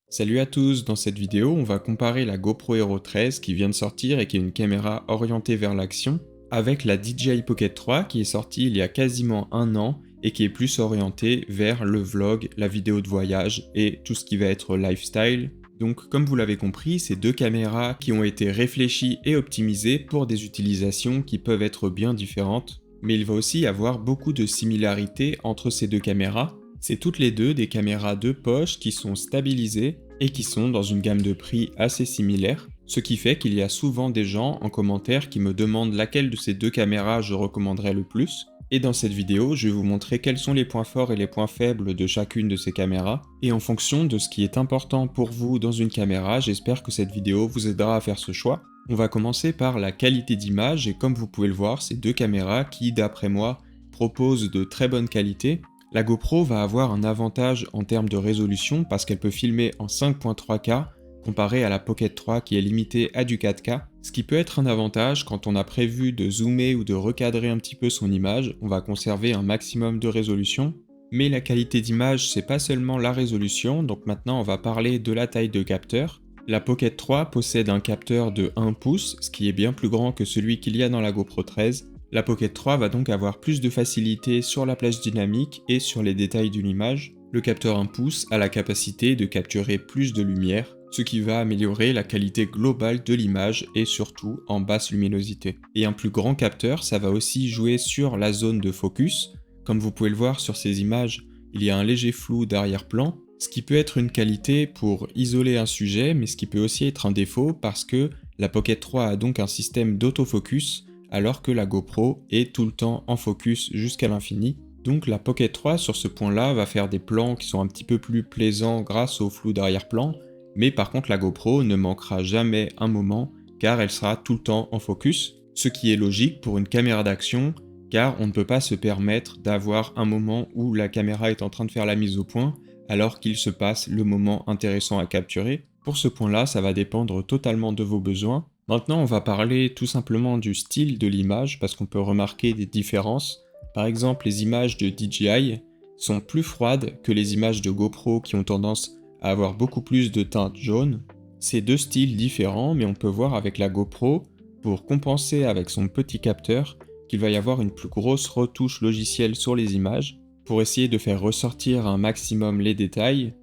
Salut à tous, dans cette vidéo on va comparer la GoPro Hero 13 qui vient de sortir et qui est une caméra orientée vers l'action avec la DJI Pocket 3 qui est sortie il y a quasiment un an et qui est plus orientée vers le vlog, la vidéo de voyage et tout ce qui va être lifestyle. Donc comme vous l'avez compris, c'est deux caméras qui ont été réfléchies et optimisées pour des utilisations qui peuvent être bien différentes, mais il va aussi y avoir beaucoup de similarités entre ces deux caméras. C'est toutes les deux des caméras de poche qui sont stabilisées et qui sont dans une gamme de prix assez similaire, ce qui fait qu'il y a souvent des gens en commentaire qui me demandent laquelle de ces deux caméras je recommanderais le plus. Et dans cette vidéo, je vais vous montrer quels sont les points forts et les points faibles de chacune de ces caméras. Et en fonction de ce qui est important pour vous dans une caméra, j'espère que cette vidéo vous aidera à faire ce choix. On va commencer par la qualité d'image et comme vous pouvez le voir, c'est deux caméras qui, d'après moi, proposent de très bonnes qualités. La GoPro va avoir un avantage en termes de résolution parce qu'elle peut filmer en 5.3K comparé à la Pocket 3 qui est limitée à du 4K, ce qui peut être un avantage quand on a prévu de zoomer ou de recadrer un petit peu son image, on va conserver un maximum de résolution. Mais la qualité d'image, c'est pas seulement la résolution, donc maintenant on va parler de la taille de capteur. La Pocket 3 possède un capteur de 1 pouce, ce qui est bien plus grand que celui qu'il y a dans la GoPro 13. La Pocket 3 va donc avoir plus de facilité sur la plage dynamique et sur les détails d'une image. Le capteur 1 pouce a la capacité de capturer plus de lumière, ce qui va améliorer la qualité globale de l'image et surtout en basse luminosité. Et un plus grand capteur, ça va aussi jouer sur la zone de focus. Comme vous pouvez le voir sur ces images, il y a un léger flou d'arrière-plan, ce qui peut être une qualité pour isoler un sujet, mais ce qui peut aussi être un défaut parce que la Pocket 3 a donc un système d'autofocus, alors que la GoPro est tout le temps en focus jusqu'à l'infini. Donc la Pocket 3 sur ce point-là va faire des plans qui sont un petit peu plus plaisants grâce au flou d'arrière-plan, mais par contre la GoPro ne manquera jamais un moment car elle sera tout le temps en focus, ce qui est logique pour une caméra d'action car on ne peut pas se permettre d'avoir un moment où la caméra est en train de faire la mise au point alors qu'il se passe le moment intéressant à capturer. Pour ce point-là, ça va dépendre totalement de vos besoins. Maintenant, on va parler tout simplement du style de l'image parce qu'on peut remarquer des différences. Par exemple, les images de DJI sont plus froides que les images de GoPro qui ont tendance à avoir beaucoup plus de teintes jaunes. C'est deux styles différents, mais on peut voir avec la GoPro, pour compenser avec son petit capteur, qu'il va y avoir une plus grosse retouche logicielle sur les images, pour essayer de faire ressortir un maximum les détails,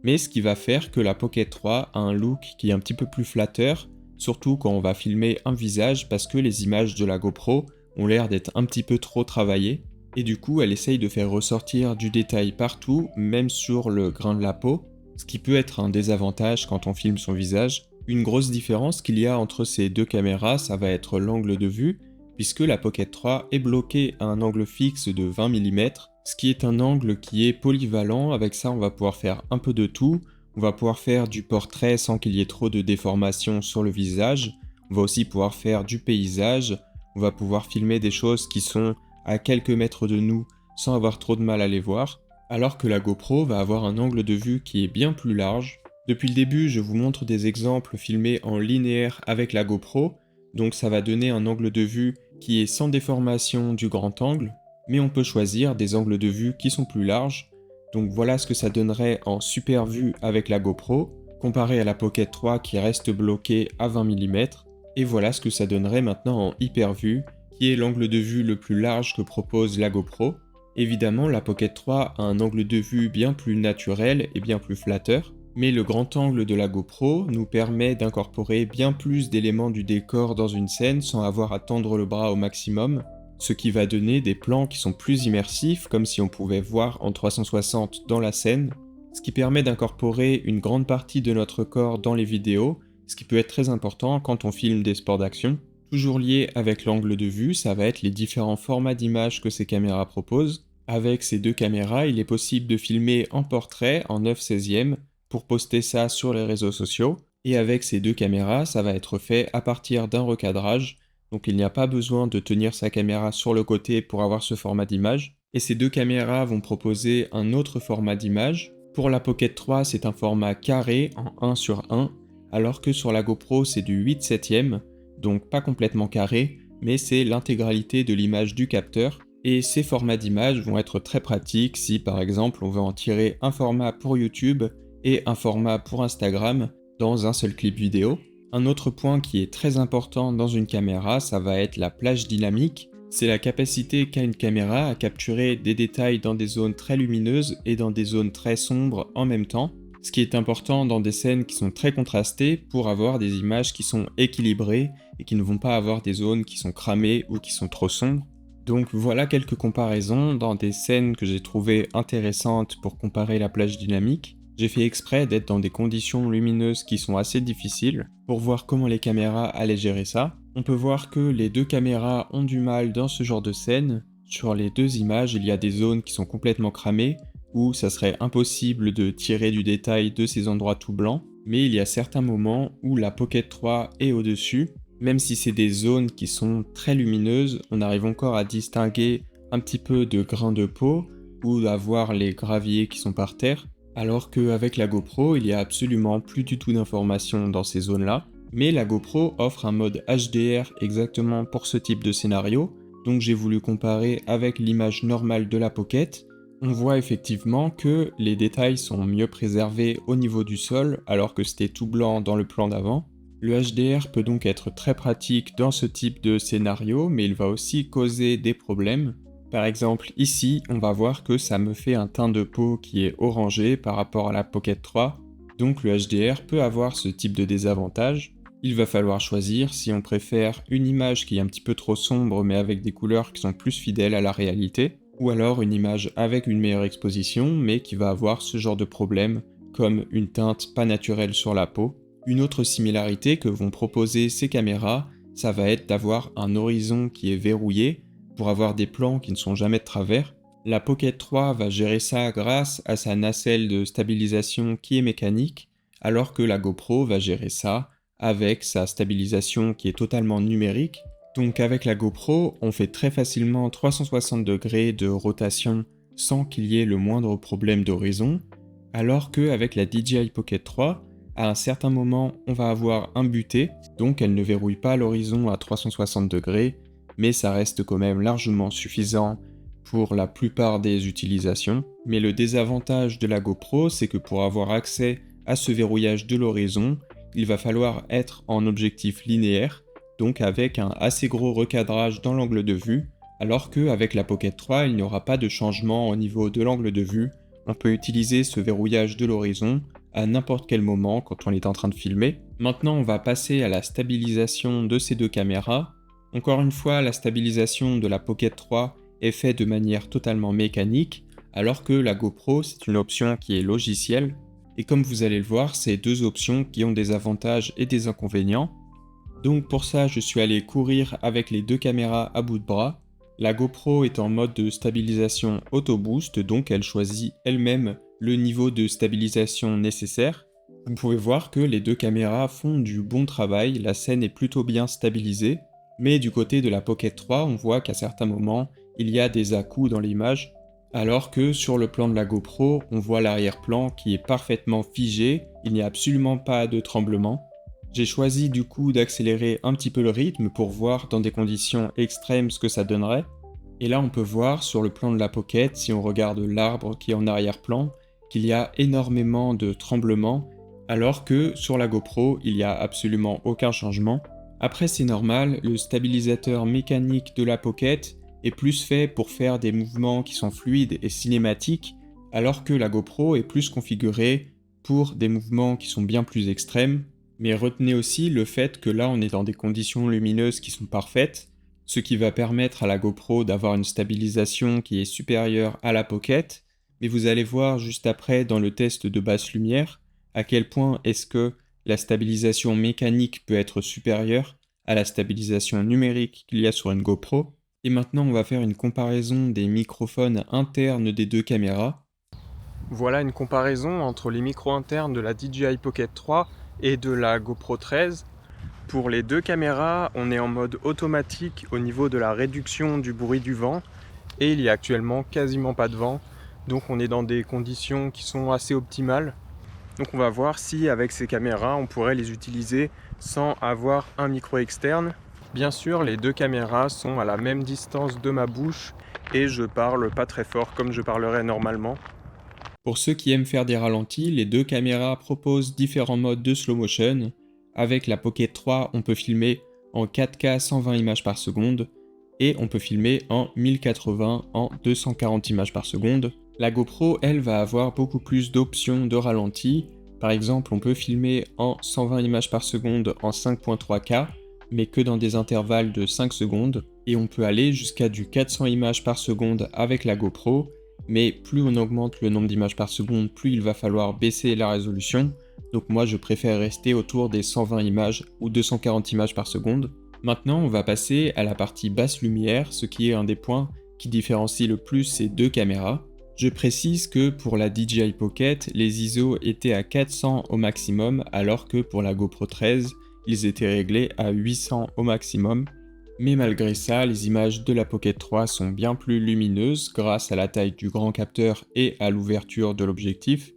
mais ce qui va faire que la Pocket 3 a un look qui est un petit peu plus flatteur, surtout quand on va filmer un visage parce que les images de la GoPro ont l'air d'être un petit peu trop travaillées, et du coup elle essaye de faire ressortir du détail partout, même sur le grain de la peau, ce qui peut être un désavantage quand on filme son visage. Une grosse différence qu'il y a entre ces deux caméras, ça va être l'angle de vue, puisque la Pocket 3 est bloquée à un angle fixe de 20 mm, ce qui est un angle qui est polyvalent. Avec ça on va pouvoir faire un peu de tout, on va pouvoir faire du portrait sans qu'il y ait trop de déformation sur le visage, on va aussi pouvoir faire du paysage, on va pouvoir filmer des choses qui sont à quelques mètres de nous sans avoir trop de mal à les voir, alors que la GoPro va avoir un angle de vue qui est bien plus large. Depuis le début, je vous montre des exemples filmés en linéaire avec la GoPro, donc ça va donner un angle de vue qui est sans déformation du grand angle, mais on peut choisir des angles de vue qui sont plus larges. Donc voilà ce que ça donnerait en super vue avec la GoPro, comparé à la Pocket 3 qui reste bloquée à 20 mm, et voilà ce que ça donnerait maintenant en hyper vue, qui est l'angle de vue le plus large que propose la GoPro. Évidemment, la Pocket 3 a un angle de vue bien plus naturel et bien plus flatteur, mais le grand angle de la GoPro nous permet d'incorporer bien plus d'éléments du décor dans une scène sans avoir à tendre le bras au maximum, ce qui va donner des plans qui sont plus immersifs, comme si on pouvait voir en 360 dans la scène, ce qui permet d'incorporer une grande partie de notre corps dans les vidéos, ce qui peut être très important quand on filme des sports d'action. Toujours lié avec l'angle de vue, ça va être les différents formats d'images que ces caméras proposent. Avec ces deux caméras, il est possible de filmer en portrait en 9/16 pour poster ça sur les réseaux sociaux. Et avec ces deux caméras, ça va être fait à partir d'un recadrage, donc il n'y a pas besoin de tenir sa caméra sur le côté pour avoir ce format d'image. Et ces deux caméras vont proposer un autre format d'image. Pour la Pocket 3, c'est un format carré en 1/1, alors que sur la GoPro, c'est du 8/7, donc pas complètement carré, mais c'est l'intégralité de l'image du capteur. Et ces formats d'image vont être très pratiques si par exemple on veut en tirer un format pour YouTube et un format pour Instagram dans un seul clip vidéo. Un autre point qui est très important dans une caméra, ça va être la plage dynamique. C'est la capacité qu'a une caméra à capturer des détails dans des zones très lumineuses et dans des zones très sombres en même temps. Ce qui est important dans des scènes qui sont très contrastées pour avoir des images qui sont équilibrées et qui ne vont pas avoir des zones qui sont cramées ou qui sont trop sombres. Donc voilà quelques comparaisons dans des scènes que j'ai trouvées intéressantes pour comparer la plage dynamique. J'ai fait exprès d'être dans des conditions lumineuses qui sont assez difficiles pour voir comment les caméras allaient gérer ça. On peut voir que les deux caméras ont du mal dans ce genre de scène. Sur les deux images, il y a des zones qui sont complètement cramées, où ça serait impossible de tirer du détail de ces endroits tout blancs, mais il y a certains moments où la Pocket 3 est au-dessus. Même si c'est des zones qui sont très lumineuses, on arrive encore à distinguer un petit peu de grains de peau ou à voir les graviers qui sont par terre, alors qu'avec la GoPro, il y a absolument plus du tout d'informations dans ces zones-là. Mais la GoPro offre un mode HDR exactement pour ce type de scénario, donc j'ai voulu comparer avec l'image normale de la Pocket. On voit effectivement que les détails sont mieux préservés au niveau du sol, alors que c'était tout blanc dans le plan d'avant. Le HDR peut donc être très pratique dans ce type de scénario, mais il va aussi causer des problèmes. Par exemple, ici, on va voir que ça me fait un teint de peau qui est orangé par rapport à la Pocket 3, donc le HDR peut avoir ce type de désavantage. Il va falloir choisir si on préfère une image qui est un petit peu trop sombre mais avec des couleurs qui sont plus fidèles à la réalité, ou alors une image avec une meilleure exposition mais qui va avoir ce genre de problème comme une teinte pas naturelle sur la peau. Une autre similarité que vont proposer ces caméras, ça va être d'avoir un horizon qui est verrouillé pour avoir des plans qui ne sont jamais de travers. La Pocket 3 va gérer ça grâce à sa nacelle de stabilisation qui est mécanique, alors que la GoPro va gérer ça avec sa stabilisation qui est totalement numérique. Donc avec la GoPro, on fait très facilement 360 degrés de rotation sans qu'il y ait le moindre problème d'horizon, alors qu'avec la DJI Pocket 3, à un certain moment, on va avoir un butée, donc elle ne verrouille pas l'horizon à 360 degrés, mais ça reste quand même largement suffisant pour la plupart des utilisations. Mais le désavantage de la GoPro, c'est que pour avoir accès à ce verrouillage de l'horizon, il va falloir être en objectif linéaire, donc avec un assez gros recadrage dans l'angle de vue, alors qu'avec la Pocket 3, il n'y aura pas de changement au niveau de l'angle de vue. On peut utiliser ce verrouillage de l'horizon à n'importe quel moment quand on est en train de filmer. Maintenant, on va passer à la stabilisation de ces deux caméras. Encore une fois, la stabilisation de la Pocket 3 est faite de manière totalement mécanique, alors que la GoPro, c'est une option qui est logicielle. Et comme vous allez le voir, c'est deux options qui ont des avantages et des inconvénients. Donc pour ça, je suis allé courir avec les deux caméras à bout de bras. La GoPro est en mode de stabilisation auto boost, donc elle choisit elle-même le niveau de stabilisation nécessaire. Vous pouvez voir que les deux caméras font du bon travail, la scène est plutôt bien stabilisée. Mais du côté de la Pocket 3, on voit qu'à certains moments, il y a des à-coups dans l'image, alors que sur le plan de la GoPro, on voit l'arrière-plan qui est parfaitement figé, il n'y a absolument pas de tremblement. J'ai choisi du coup d'accélérer un petit peu le rythme pour voir dans des conditions extrêmes ce que ça donnerait. Et là on peut voir sur le plan de la Pocket, si on regarde l'arbre qui est en arrière-plan, qu'il y a énormément de tremblements, alors que sur la GoPro, il n'y a absolument aucun changement. Après c'est normal, le stabilisateur mécanique de la Pocket est plus fait pour faire des mouvements qui sont fluides et cinématiques, alors que la GoPro est plus configurée pour des mouvements qui sont bien plus extrêmes. Mais retenez aussi le fait que là on est dans des conditions lumineuses qui sont parfaites, ce qui va permettre à la GoPro d'avoir une stabilisation qui est supérieure à la Pocket, mais vous allez voir juste après dans le test de basse lumière à quel point est-ce que la stabilisation mécanique peut être supérieure à la stabilisation numérique qu'il y a sur une GoPro. Et maintenant on va faire une comparaison des microphones internes des deux caméras. Voilà une comparaison entre les micros internes de la DJI Pocket 3 et de la GoPro 13. Pour les deux caméras, on est en mode automatique au niveau de la réduction du bruit du vent et il y a actuellement quasiment pas de vent, donc on est dans des conditions qui sont assez optimales. Donc on va voir si avec ces caméras on pourrait les utiliser sans avoir un micro externe. Bien sûr, les deux caméras sont à la même distance de ma bouche et je parle pas très fort comme je parlerais normalement. Pour ceux qui aiment faire des ralentis, les deux caméras proposent différents modes de slow motion. Avec la Pocket 3, on peut filmer en 4K 120 images par seconde et on peut filmer en 1080 en 240 images par seconde. La GoPro, elle, va avoir beaucoup plus d'options de ralenti. Par exemple, on peut filmer en 120 images par seconde en 5.3K, mais que dans des intervalles de 5 secondes. Et on peut aller jusqu'à du 400 images par seconde avec la GoPro, mais plus on augmente le nombre d'images par seconde, plus il va falloir baisser la résolution. Donc moi, je préfère rester autour des 120 images ou 240 images par seconde. Maintenant, on va passer à la partie basse lumière, ce qui est un des points qui différencie le plus ces deux caméras. Je précise que pour la DJI Pocket, les ISO étaient à 400 au maximum, alors que pour la GoPro 13, ils étaient réglés à 800 au maximum. Mais malgré ça, les images de la Pocket 3 sont bien plus lumineuses grâce à la taille du grand capteur et à l'ouverture de l'objectif.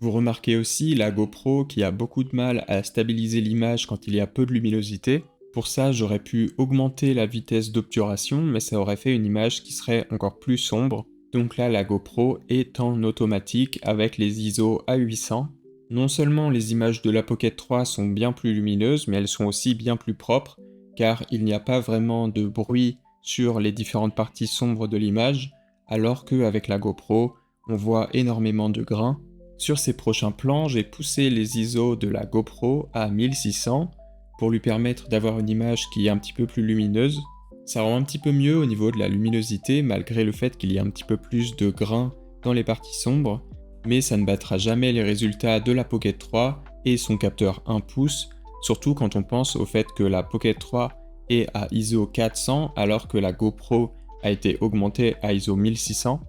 Vous remarquez aussi la GoPro qui a beaucoup de mal à stabiliser l'image quand il y a peu de luminosité. Pour ça, j'aurais pu augmenter la vitesse d'obturation, mais ça aurait fait une image qui serait encore plus sombre. Donc là, la GoPro est en automatique avec les ISO à 800. Non seulement les images de la Pocket 3 sont bien plus lumineuses, mais elles sont aussi bien plus propres, car il n'y a pas vraiment de bruit sur les différentes parties sombres de l'image, alors qu'avec la GoPro, on voit énormément de grains. Sur ces prochains plans, j'ai poussé les ISO de la GoPro à 1600 pour lui permettre d'avoir une image qui est un petit peu plus lumineuse. Ça rend un petit peu mieux au niveau de la luminosité, malgré le fait qu'il y ait un petit peu plus de grains dans les parties sombres, mais ça ne battra jamais les résultats de la Pocket 3 et son capteur 1 pouce, surtout quand on pense au fait que la Pocket 3 est à ISO 400 alors que la GoPro a été augmentée à ISO 1600.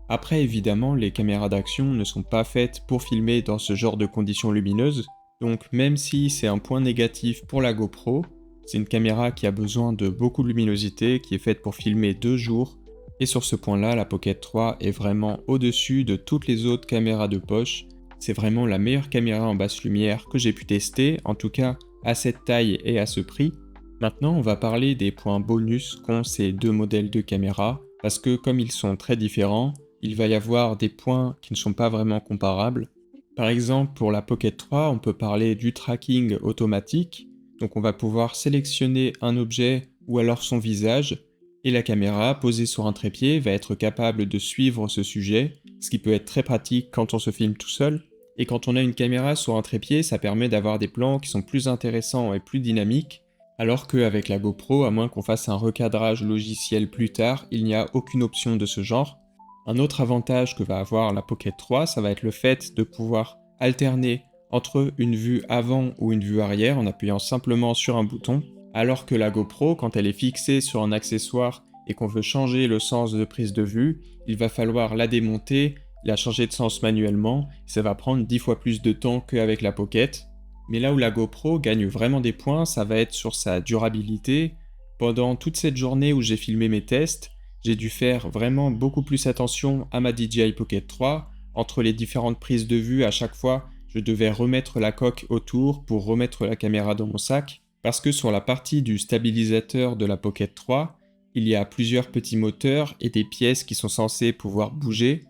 Après, évidemment, les caméras d'action ne sont pas faites pour filmer dans ce genre de conditions lumineuses, donc même si c'est un point négatif pour la GoPro, c'est une caméra qui a besoin de beaucoup de luminosité, qui est faite pour filmer 2 jours, et sur ce point-là, la Pocket 3 est vraiment au-dessus de toutes les autres caméras de poche. C'est vraiment la meilleure caméra en basse lumière que j'ai pu tester, en tout cas à cette taille et à ce prix. Maintenant, on va parler des points bonus qu'ont ces deux modèles de caméra, parce que comme ils sont très différents, il va y avoir des points qui ne sont pas vraiment comparables. Par exemple, pour la Pocket 3, on peut parler du tracking automatique. Donc on va pouvoir sélectionner un objet ou alors son visage, et la caméra posée sur un trépied va être capable de suivre ce sujet, ce qui peut être très pratique quand on se filme tout seul. Et quand on a une caméra sur un trépied, ça permet d'avoir des plans qui sont plus intéressants et plus dynamiques, alors qu'avec la GoPro, à moins qu'on fasse un recadrage logiciel plus tard, il n'y a aucune option de ce genre. Un autre avantage que va avoir la Pocket 3, ça va être le fait de pouvoir alterner entre une vue avant ou une vue arrière en appuyant simplement sur un bouton, alors que la GoPro, quand elle est fixée sur un accessoire et qu'on veut changer le sens de prise de vue, il va falloir la démonter, la changer de sens manuellement, ça va prendre 10 fois plus de temps qu'avec la Pocket. Mais là où la GoPro gagne vraiment des points, ça va être sur sa durabilité. Pendant toute cette journée où j'ai filmé mes tests, j'ai dû faire vraiment beaucoup plus attention à ma DJI Pocket 3. Entre les différentes prises de vue, à chaque fois, je devais remettre la coque autour pour remettre la caméra dans mon sac. Parce que sur la partie du stabilisateur de la Pocket 3, il y a plusieurs petits moteurs et des pièces qui sont censées pouvoir bouger,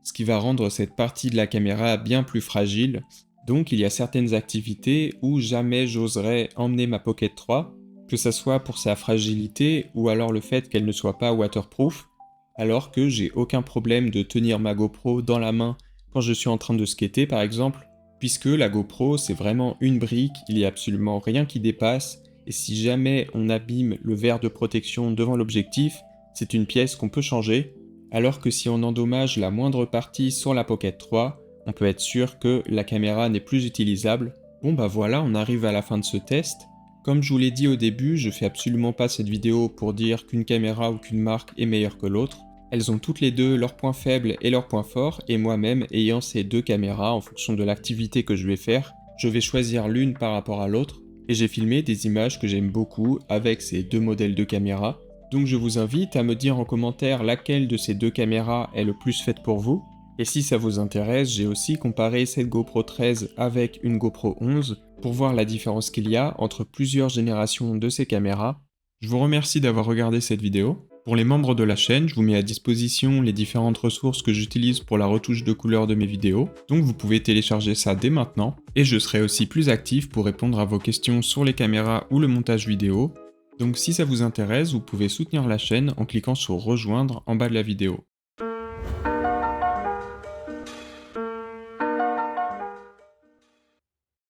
ce qui va rendre cette partie de la caméra bien plus fragile. Donc il y a certaines activités où jamais j'oserais emmener ma Pocket 3, que ça soit pour sa fragilité ou alors le fait qu'elle ne soit pas waterproof, alors que j'ai aucun problème de tenir ma GoPro dans la main quand je suis en train de skater par exemple, puisque la GoPro c'est vraiment une brique, il n'y a absolument rien qui dépasse, et si jamais on abîme le verre de protection devant l'objectif, c'est une pièce qu'on peut changer, alors que si on endommage la moindre partie sur la Pocket 3, on peut être sûr que la caméra n'est plus utilisable. Bon bah voilà, on arrive à la fin de ce test. Comme je vous l'ai dit au début, je fais absolument pas cette vidéo pour dire qu'une caméra ou qu'une marque est meilleure que l'autre. Elles ont toutes les deux leurs points faibles et leurs points forts, et moi-même ayant ces deux caméras en fonction de l'activité que je vais faire, je vais choisir l'une par rapport à l'autre, et j'ai filmé des images que j'aime beaucoup avec ces deux modèles de caméras. Donc je vous invite à me dire en commentaire laquelle de ces deux caméras est le plus faite pour vous. Et si ça vous intéresse, j'ai aussi comparé cette GoPro 13 avec une GoPro 11 pour voir la différence qu'il y a entre plusieurs générations de ces caméras. Je vous remercie d'avoir regardé cette vidéo. Pour les membres de la chaîne, je vous mets à disposition les différentes ressources que j'utilise pour la retouche de couleurs de mes vidéos, donc vous pouvez télécharger ça dès maintenant, et je serai aussi plus actif pour répondre à vos questions sur les caméras ou le montage vidéo, donc si ça vous intéresse, vous pouvez soutenir la chaîne en cliquant sur rejoindre en bas de la vidéo.